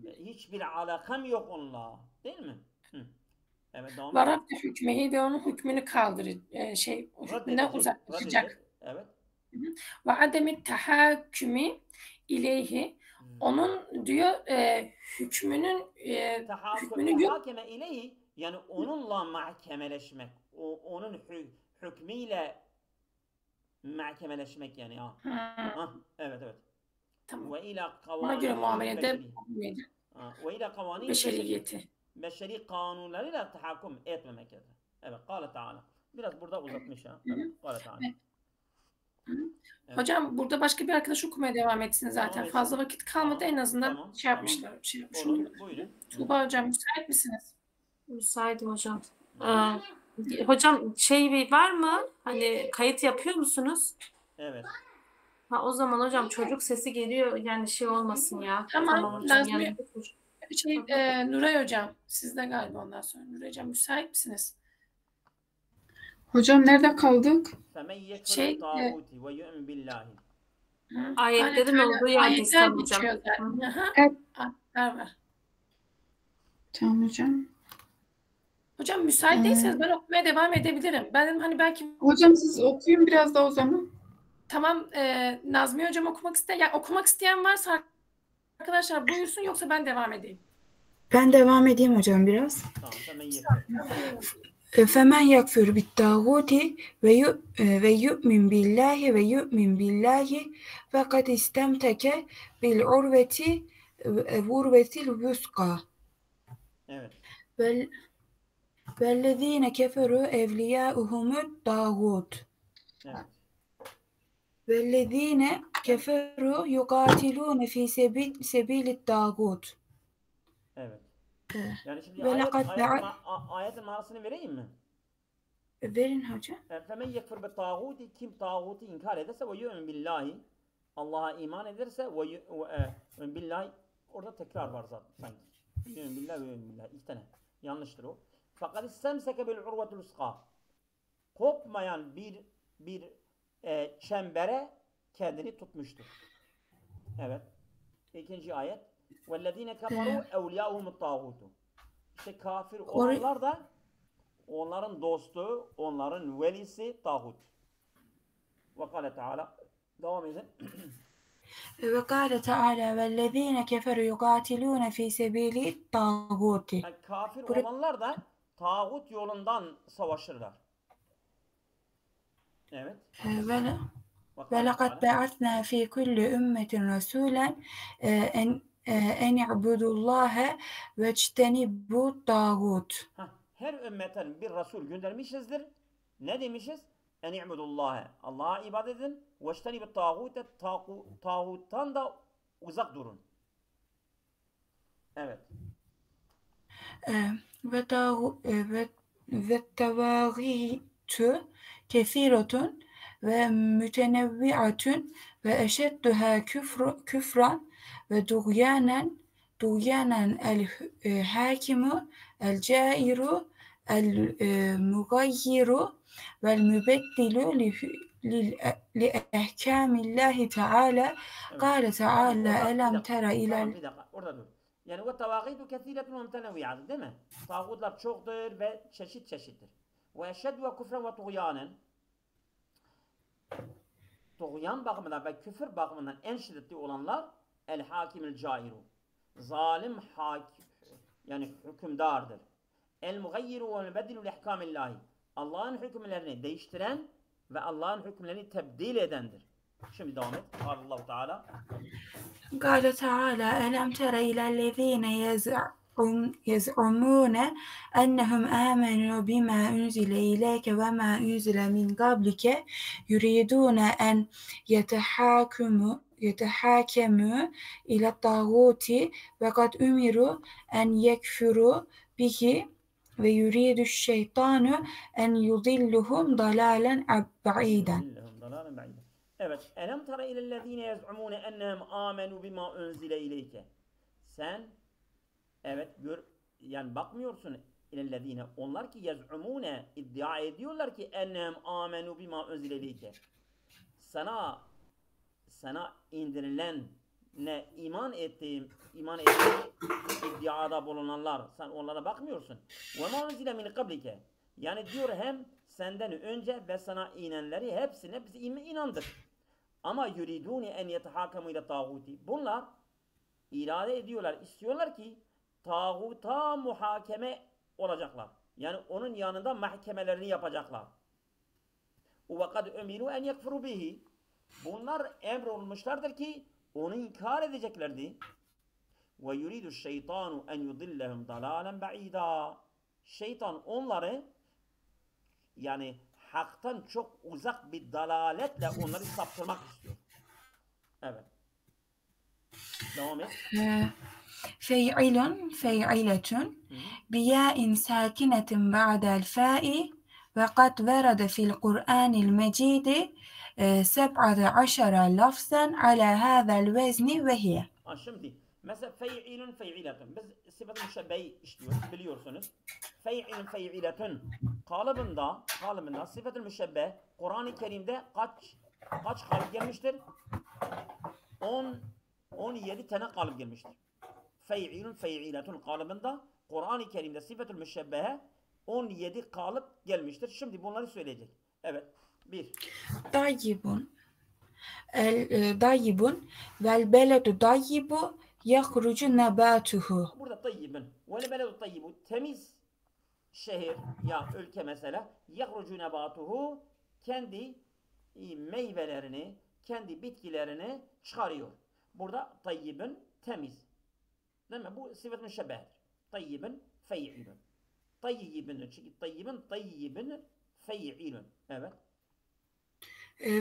hiçbir alakam yok onunla. Değil mi? Evet, ve raddi hükmeyi ve onun hükmünü kaldırır. Hükmünden uzaklaşacak. Evet. Ve ademi tahakkümü ileyhi. Onun diyor hükmünü yok. İleyhi, yani onunla mahkemeleşmek. Onun hükmüyle mahkemeleşmek yani. Evet. Tamam. Ve ila ona göre muamelede ve ila kavanin beşeri kanunlarıyla tahakküm etmemek gerekir. Evet, Kâle Teâlâ. Biraz burada uzatmış ha. Evet, Kâle Teâlâ. Evet. Hocam burada başka bir arkadaş okumaya devam etsin zaten. Tamam, fazla vakit kalmadı. En azından yapmışlar. Buyurun. Tuğba hocam müsait misiniz? Müsaitim hocam. Hocam var mı? Hani kayıt yapıyor musunuz? Evet. O zaman hocam çocuk sesi geliyor. Yani olmasın ya. Tamam hocam. Nazmi. Nuray hocam. Sizde galiba ondan sonra. Nuray hocam müsait misiniz? Hocam nerede kaldık? Ayetlerin olduğu yerde hocam. Ayetler var. Tamam hocam. Hocam müsait değilseniz ben okumaya devam edebilirim. Ben hani belki... Hocam siz okuyun biraz da o zaman. Tamam, Nazmi hocam okumak isteyen varsa Arkadaşlar buyursun yoksa ben devam edeyim. Ben devam edeyim hocam biraz. Tamam. Hemen yeter. فَمَنْ يَكْفُرْ بِالطَّاغُوتِ وَيُؤْمِنْ بِاللّٰهِ وَيُؤْمِنْ بِاللّٰهِ فَقَدْ اسْتَمْسَكَ بِالْعُرْوَةِ الْوُثْقَى Evet. وَالَّذ۪ينَ كَفَرُوا اَوْلِيَاؤُهُمُ الطَّاغُوتُ Evet. وَالَّذ۪ينَ كَفَرُوا يُقَاتِلُونَ ف۪ي سَب۪يلِ الطَّاغُوتِ Evet. Evet. Yani şimdi وَلَقَدْ ayetin manasını vereyim mi? Verin hocam. فَمَنْ يَكْفُرْ بِالطَّاغُوتِ Kim tağutu inkar ederse ve yu'min billahi Allah'a iman ederse ve yu'min billahi orada tekrar var zaten sanki. Yu'min billahi ve yu'min billahi. İki tane. Yanlıştır o. Fakat istemseke bil urvetul uska. Kopmayan bir çembere kendini tutmuştur. Evet. İkinci ayet. وَالَّذ۪ينَ كَفَرُوا اَوْلِيَاهُمُ الطَّاغُوتُ İşte kafir olanlar da onların dostu, onların velisi tağut. Ve kâle Teala. Devam edin. وقال تعالى والذين كفروا يقاتلون في سبيل الطاغوت. Yani kafir olanlar da tağut yolundan savaşırlar. Evet. وَلَقَدْ بَعَثْنَا فِي كُلِّ أُمَّةٍ رَسُولًا أَنِ اعْبُدُوا اللّٰهَ وَاجْتَنِبُوا الطَّاغُوتَ. Her ümmetten bir Resul göndermişizdir. Ne demişiz? En i'budullâhe. Allah'a ibadet edin. Veçtenibut tağute. Tağuttan da uzak durun. Evet. وَالتَّوَاغِيتُ كَثِيرَةٌ وَمُتَنَوِّعَةٌ وَأَشَدُّهَا كُفْرًا وَطُغْيَانًا الْحَاكِمُ الْجَائِرُ الْمُغَيِّرُ وَالْمُبَدِّلُ لِأَحْكَامِ اللّٰهِ تَعَالَى قَالَ تَعَالَى أَلَمْ تَرَ إِلَى Bir dakika. Orada dur. Yani ve tevâgîtu kethîretun ve mutenevvi'atun değil mi? Tağutlar çoktur ve çeşittir. Ve eşhedü ve küfren ve tuğyanen. Tuğyan bakımından ve küfür bakımından en şiddetli olanlar el hakimil cairu. Zalim yani hükümdardır. El mugayyiru ve mübeddilu lihkâmillâhi. Allah'ın hükümlerini değiştiren ve Allah'ın hükümlerini tebdil edendir. Şimdi devam et. Allah Teala. قال تعالى ألم تر إلى الذين يزعمون أنهم آمنوا بما أنزل إليك وما أنزل من قبلك يريدون أن يتحاكموا إلى الطاغوت وقد أمروا أن يكفروا به ويريد الشيطان أن يضلهم ضلالا بعيدا. Evet. Elem tara ilellezine yez'umune ennehem amenu bima unzile ileyke. Sen yani bakmıyorsun ilellezine onlar ki yez'umune iddia ediyorlar ki ennehem amenu bima unzile ileyke. Sana indirilen ne iman ettiğim iddiada bulunanlar sen onlara bakmıyorsun. Ve ma unzile min qablike. Yani diyor hem senden önce ve sana inenleri hepsine biz inandık. Ama yuriduni en yetehakamu ile tağuti. Bunlar irade ediyorlar, istiyorlar ki tağuta muhakeme olacaklar. Yani onun yanında mahkemelerini yapacaklar. Ve kad ömiru en yekfuru bihi. Bunlar emrolmuşlardır ki onu inkar edeceklerdi. Ve yuridu şeytanu en yudillehum dalalen ba'ida. Şeytan onları yani haktan çok uzak bir dalaletle onları saptırmak istiyor. Evet. Devam et. فَيْعِلَةٌ بِيَاءٍ سَاكِنَةٍ بَعْدَ الْفَاءِ وَقَدْ وَرَدَ فِي الْقُرْآنِ الْمَجِيدِ 17 لَفْزًا عَلَى هَذَا الْوَزْنِ وَهِيَ. Şimdi mesela fey'iletun. Biz sıfat-ı müşebbehi işliyoruz biliyorsunuz. Fey'iletun kalıbında sıfat-ı müşebbeh Kur'an-ı Kerim'de kaç kalıp gelmiştir? 17 tane kalıp gelmiştir. Fey'iletun kalıbında Kur'an-ı Kerim'de sıfat-ı müşebbehe 17 kalıp gelmiştir. Şimdi bunları söyleyecek. Evet. 1. Dayyibun vel beledu dayyibu yahrucu nebatuhu. Burada tayyibin. Ve beledu tayyibu. Temiz şehir ya ülke mesela. Yahrucu nebatuhu. Kendi meyvelerini, kendi bitkilerini çıkarıyor. Burada tayyibin temiz. Değil mi? Bu sıfat müşebbehedir. Tayyibin fey'ilun. Tayyibin. Çünkü tayyibin fey'ilun. Evet.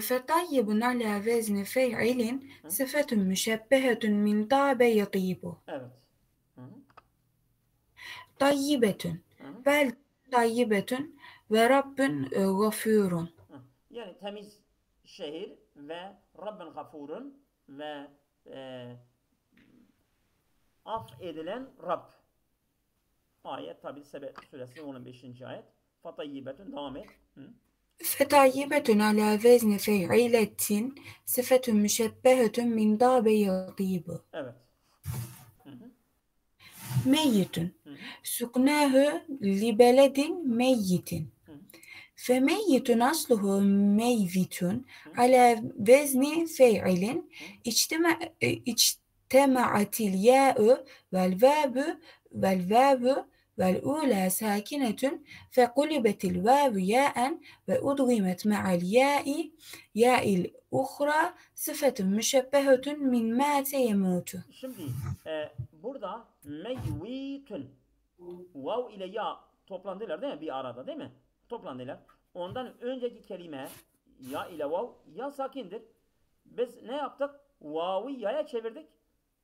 فطيب على وزن فعل صفة مشبهة من طاب يطيب. Evet. Hı hı. طيبة بل طيبة ورب غفور. Yani temiz şehir ve Rabbin gafurun ve af edilen Rab. Ayet tabi Sebe suresi 15. ayet. Fatayyibetun devam et. فطيبة على وزن فعلة صفة مشبهة من طاب يطيب. Evet. ميت سكناه لبلد ميت. فميت أصله ميت على وزن فاعل اجتمعت الياء والواو والأولى ساكنة فقلبت الواو ياء وأدغمت مع الياء الأخرى صفة مشبهة من مات يموت. Şimdi burada meyvitun vav ile ya toplandılar değil mi? Bir arada değil mi? Toplandılar. Ondan önceki kelime ya ile vav ya sakindir. Biz ne yaptık? Vav'ı yaya çevirdik.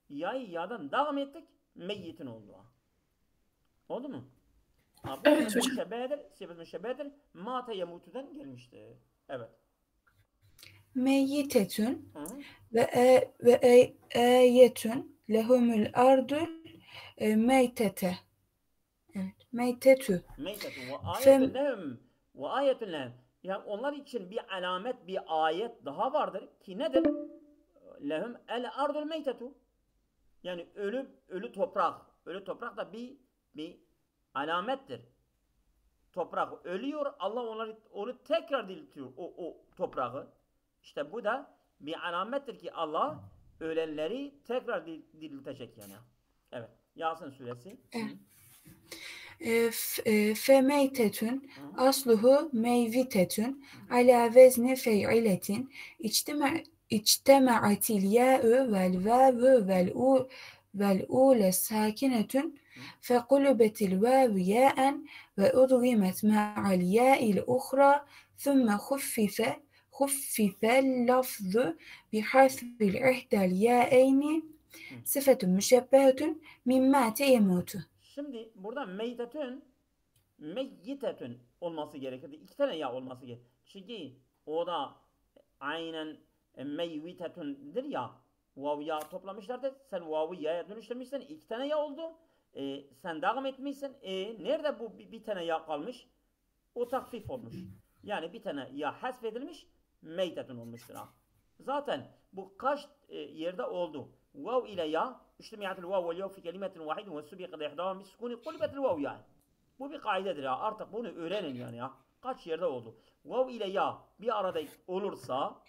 Ya'yı ya'dan devam ettik. Meyyitin oldu. Oldu mu? Evet hocam. Müşebbehedir, sıfat müşebbehedir. Mate yemutu'dan gelmiştir. Evet. Meyyitetun ve ayetun lehumul ardul meytete. Evet. Meytetü. Meytetun ve ayetun lehum ve ayetun lehum. Yani onlar için bir alamet, bir ayet daha vardır ki nedir? Lehum el ardul meytetu. Yani ölü toprak. Ölü toprak da bir alamettir. Toprak ölüyor, Allah onu tekrar diriltiyor o toprağı. İşte bu da bir alamettir ki Allah ölenleri tekrar diriltecek yani. Evet. Yasin suresi. Femeytetun asluhu meyvitetun ala vezni fey'iletin içtema'atil ya'u vel vavu vel ule sakinetun fekulubetil vavu ya'en ve udgimet ma'al ya'il ukhra thumma khuffife lafzu bihasbil ihdal ya'eyni sıfatun müşebbehetun mimma teyemutu. Şimdi burada meyyitetün olması gerekirdi. İki tane ya olması gerekir. Çünkü o da aynen meyyitetündir ya. Vav ya toplamışlardı. Sen vav'ı ya'ya dönüştürmüşsün. İki tane ya oldu. Sen devam etmişsin. Nerede bu bir tane ya kalmış? O takfif olmuş. Yani bir tane ya hasfedilmiş. Meyyitetün olmuştur. Zaten bu kaç yerde oldu? Vav ile ya iştemiyatul vav vel yav fi kelimetin vahidin ve subiqat ihdahum bis sukuni qulibatul vav yani. Bu bir kaidedir ya. Artık bunu öğrenin yani ya. Kaç yerde oldu? Vav ile ya bir arada olursa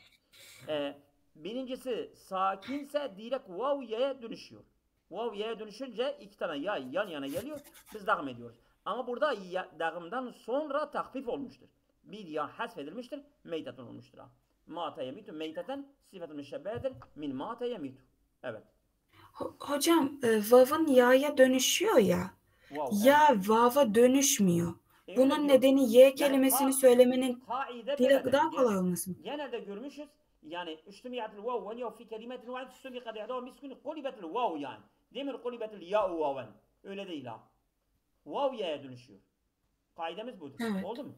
birincisi sakinse direkt vav ya'ya dönüşüyor. Vav ya'ya dönüşünce iki tane ya yan yana geliyor. Biz devam ediyoruz. Ama burada devamdan sonra takfif olmuştur. Bir ya hasfedilmiştir. Meytetun olmuştur. Mâte yemitu meyteten sıfatı müşebbehedir. Min mâte yemitu. Evet. Hocam vav'ın ya'ya dönüşüyor ya. Wow, Ya vav'a dönüşmüyor. Bunun nedeni y kelimesini söylemenin daha kolay olması mı? Genelde görmüşüz. Yani üstümiyatul vav ve yav fi kelimetin vahid subiqat ihdahum miskun qulibatul vav yani. Demir qulibatul ya'u vaven. Öyle değil ha. Vav ya'ya dönüşüyor. Kaidemiz budur. Evet. Oldu mu?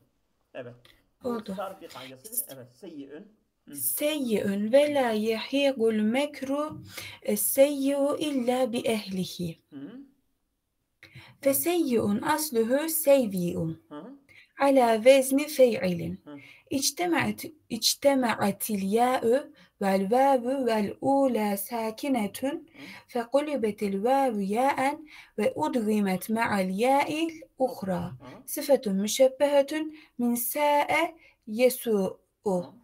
Evet. Oldu. Sarf bir kaidesidir. Evet. Seyyi'ün. Seyyi'ün ve la yehigul mekru seyyi'u illa bi ehlihi. Feseyyi'un asluhu seyvi'un. Ala vezni fey'ilin. İçtema'atil ya'u vel vavu vel ula sakinetun fekulibetil vavu ya'en ve udgimet ma'al ya'il ukhra. Sıfatun müşebbehetun min sa'e yesu'u.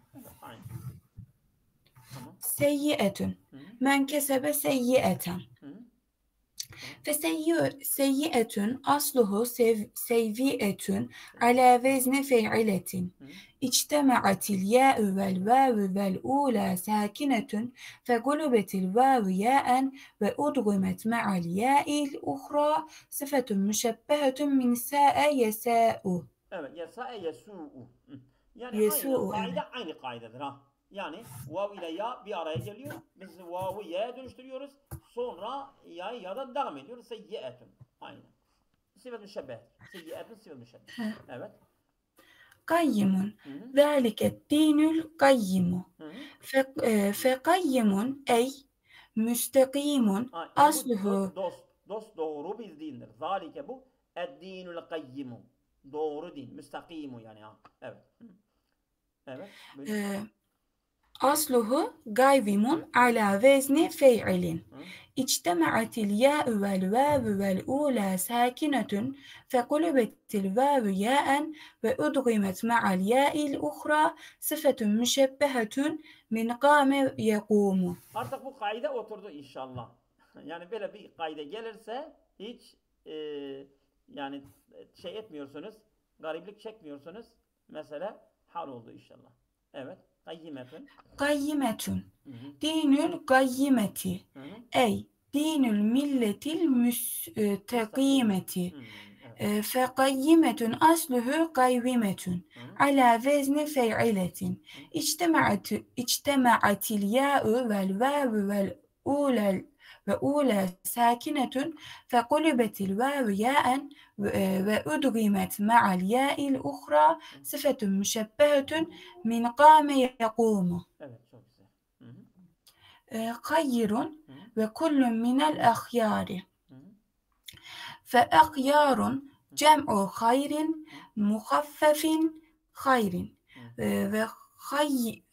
seyyi'etun. Hı hı. Men kesebe seyyi'eten. Hı hı. Seyyi'etun asluhu sevvi'etun ala vezni fey'iletin. Hı hı. İctema'atil ya'u vel vavu vel ula sakinetun fegulubetil vavu ya'en ve udgimet ma'al ya'il uhra sıfetun müşebbehetun min sa'e yesa'u. Evet. Yesa'e yesu'u. Hı. Yani Yesu'u, kaide aynı kaidedir ha. Yani vav ile ya bir araya geliyor. Biz vav'ı ya'ya dönüştürüyoruz. Sonra ya'yı ya da devam ediyoruz. Seyyi'etun. Aynı. Sıfet müşebbehet. Seyyi'etun sıfet müşebbehet. Evet. Qayyimun. Hı hı. Zâliket dinül qayyimu. Hı hı. Fekayyimun ey müstakimun Yani bu asluhu. dost doğru bir dindir. Zalike bu eddinul qayyimu. Doğru din. Müstakimu yani ha. Evet. Hı. Evet. Böyle. Asluhu gayvimun ala vezni fey'ilin. Hı. İctema'atil ya'u vel vavu vel ula sakinetun fekulubetil vavu ya'en ve udgimet ma'al ya'il uhra sıfetun müşebbehetun min qame yekumu. Artık bu kaide oturdu inşallah. Yani böyle bir kaide gelirse hiç yani şey etmiyorsunuz. Gariplik çekmiyorsunuz. Mesele hal oldu inşallah. Evet. Qayyimetun. Qayyimetun. Hı hı. Dinül gayyimeti. Hı hı. Ey dinül milletil müstekimeti. Hı. Evet. Fekayyimetun asluhu qayyimetun. Hı hı. Ala vezni fey'iletin. İctema'atil ya'u vel vavu vel ulel ve ula sakinetun fekulibetil vavu ya'en ve udgimet ma'al ya'il uhra sıfetun müşebbehetun min qame yekumu. Evet, çok güzel. Hı hı. Hayyirun Hı hı. ve kullun minel ahyari. Hı hı. Fe ahyarun cem'u hayrin muhaffefin hayrin. Hı. Ve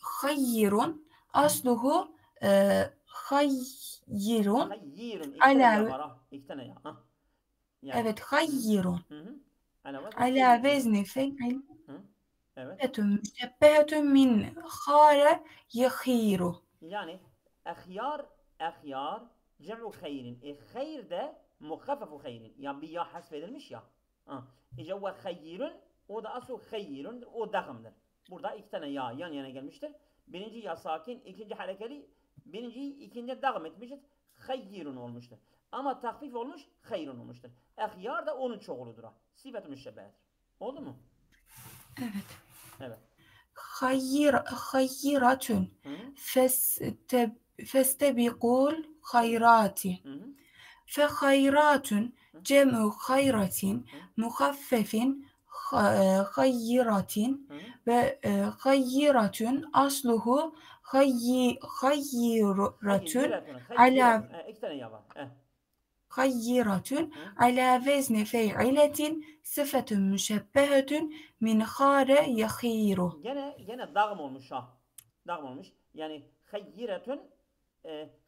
hayyirun asluhu hayyirun Hayyirun. İki tane ya ala var ha. İki tane ya. Ha. Yani. evet hayyirun Hı hı. Ala vezni ala fe'ilin. vezni fe'il Hı. Evet. etun müşebbehetun min khare yahiru. Yani ahyar cem'u hayrin. Hayr de muhaffefu hayrin. Yani bir ya hasfedilmiş ya. Ha. Ve hayyirun o da asıl hayyirun o dakımdır. Burada iki tane ya yan yana gelmiştir. Birinci ya sakin, ikinci harekeli. Birinciyi ikinci devam etmiştir. Hayyirun olmuştur. Ama takfif olmuş, hayrun olmuştur. Ahyar da onun çoğuludur ha. Sıfet-i müşebbehedir. Oldu mu? Evet. Evet. Hayyiratun Hı hı. festebikul hayrati. Hı hı. Fe hayratun cem'u hayratin muhaffefin hayyiratin Hı hı. ve hayyiratun asluhu hayyiratun Hayyiratun. ala İki tane ya var. hayyiratun Hı. ala vezni fey'iletin sıfetun müşebbehetun min khare yahiru. Gene dağım olmuş ha. Dağım olmuş. Yani hayyiretun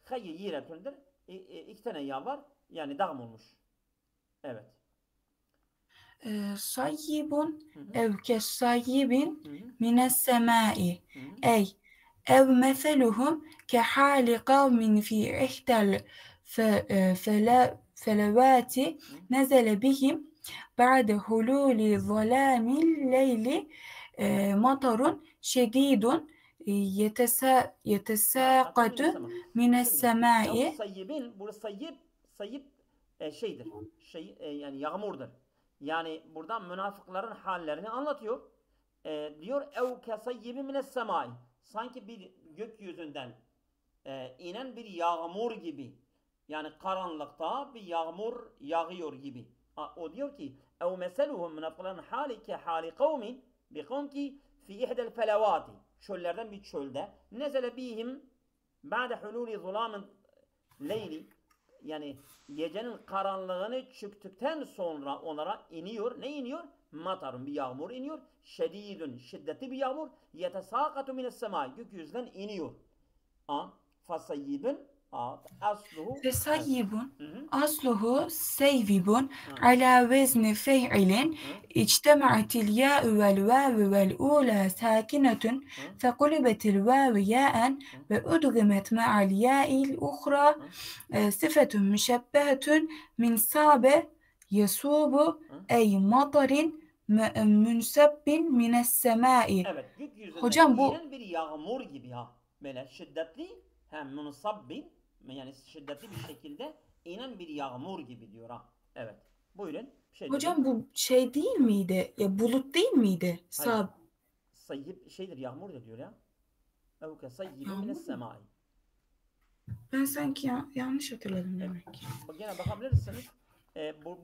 hayyiretundur. İki tane ya var. Yani dağım olmuş. Evet. Sayyibun Hı hı. ev kesayyibin Hı hı. mines semai. Hı hı. Ey ev meseluhum ke hali kavmin fi ihtel felevati nezele bihim ba'de hululi zalamil leyli matarun şedidun yetesaqatu mines Şimdi ev semai. sayyibin burası sayyib şeydir. Yani yağmurdur. Yani buradan münafıkların hallerini anlatıyor. Diyor ev kesayyibin mines semai. Sanki bir gökyüzünden inen bir yağmur gibi. Yani karanlıkta bir yağmur yağıyor gibi. O diyor ki ev meseluhum münafıkların hali ke hali kavmin bir kavm ki fi ihdel felavati. Çöllerden bir çölde. Nezele bihim ba'de hululi zulamın leyli. Yani gecenin karanlığını çıktıktan sonra onlara iniyor. Ne iniyor? Matarun bir yağmur iniyor. Şedidun şiddetli bir yağmur. Yetesakatu mines semai. Gökyüzünden iniyor. Fasayyibin Asluhu. Fesayyibun. Hı hı. Asluhu seyvibun Ha. ala vezni fey'ilin اجتمعت الياء والواو والأولى ساكنة فقلبت الواو ياء وأدغمت مع الياء الأخرى صفة مشبهة من صاب يصوب أي مطر منسب من السماء. Evet, gökyüzünden Hocam bu inen bir yağmur gibi ha. Böyle şiddetli hem musabbin yani şiddetli bir şekilde inen bir yağmur gibi diyor ha. Evet. Buyurun. Bir şey hocam bu şey değil miydi? Ya bulut değil miydi? Hayır. Sayyib şeydir, yağmur da diyor ya. Evke sayyibun Yağmur mines mu? semai. Ben sanki yanlış hatırladım demek ki. Bak gene bakabilirsiniz.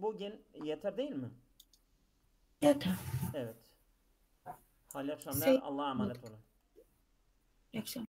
Bugün yeter değil mi? Yeter. Evet. Hayırlı akşamlar. Şey- Allah'a emanet olun. İyi akşamlar.